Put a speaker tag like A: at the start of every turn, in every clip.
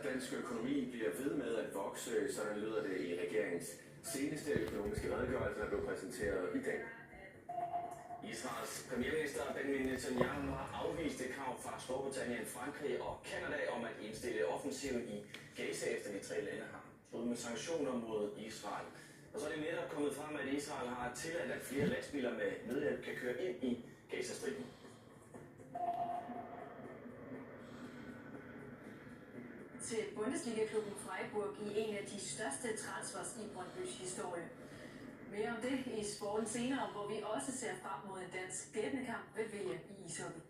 A: dansk økonomi bliver ved med at vokse, sådan lyder det i regeringens seneste økonomiske redegørelse, der blev præsenteret i dag. Israels premierminister Benjamin Netanyahu har afvist et krav fra Storbritannien, Frankrig og Canada om at indstille offensiven i Gaza, efter de tre lande har truet med sanktioner mod Israel. Og så er det netop kommet frem, at Israel har tilladt, at flere lastbiler med nødhjælp kan køre ind i Gazastriben.
B: Til Bundesliga-klubben Freiburg i en af de største transfers i Brøndbys historie. Mere om det i sporten senere, hvor vi også ser frem mod en dansk skæbnekamp ved VM i ishockey.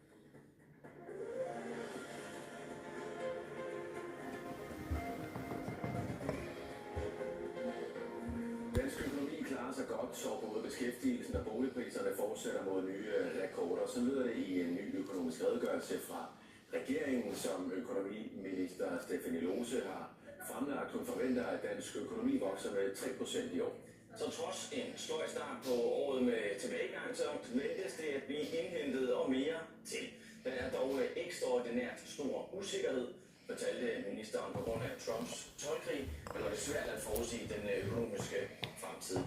A: Dansk økonomi klarer sig godt, så både beskæftigelsen og boligpriserne fortsætter mod nye rekorder. Så lyder det i en ny økonomisk redegørelse fra regeringen, som økonomiminister Stephanie Lose har fremlagt. Hun forventer, at dansk økonomi vokser med 3% i år. Så trods en sløj start på året med tilbagegang, så ventes det at blive indhentet og mere til. Der er dog ekstraordinært stor usikkerhed, fortalte ministeren på grund af Trumps toldkrig, men det er svært at forudsige den økonomiske fremtid.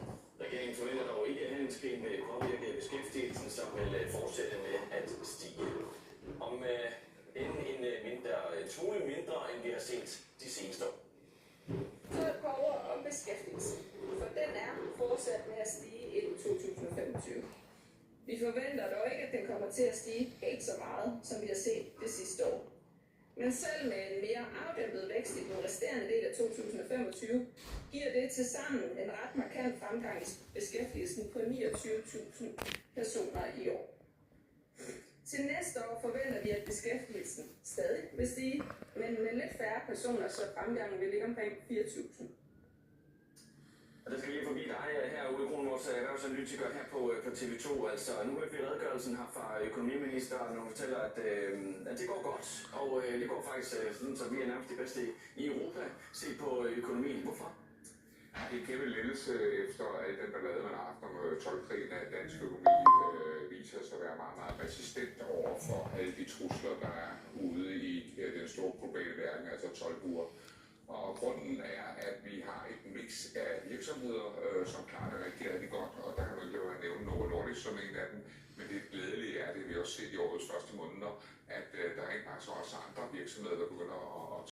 A: Regeringen forventer dog ikke, at handelskrigen vil påvirke beskæftigelsen, som vil fortsætte med at stige. Om en smule mindre, end vi har set de seneste år.
C: Så et par ord om beskæftigelsen, for den er fortsat med at stige i 2025. Vi forventer dog ikke, at den kommer til at stige helt så meget, som vi har set det sidste år. Men selv med en mere afdæmpet vækst i den resterende del af 2025, giver det til sammen en ret markant fremgang i beskæftigelsen på 29.000 personer i år. Til næste år forventer vi, at beskæftigelsen stadig vil stige, men med lidt færre personer, så fremgangen vil ligge omkring 4.000.
A: Og det skal lige forbi dig her, Ole Krohn, vores erhvervsanalytiker her på TV2. Altså, nu hørte vi redegørelsen her fra økonomiministeren, og hun fortæller, at det går godt. Og det går faktisk sådan, så vi er nærmest de bedste i Europa. Se på økonomien. Hvorfor?
D: Det er en kæmpe lettelse efter al den ballade, man har haft om toldkrigen, at dansk økonomi viser sig at være meget, meget resistent over for alle de trusler, der er ude i den store globale verden, altså toldbuer. Og grunden er, at vi har et mix af virksomheder, som klarer det rigtig, rigtig godt, og der kan man jo nævne Novo Nordisk som en af dem. Men det glædelige er, det vi også set i årets første måneder, at der er en masse også andre virksomheder, der begynder at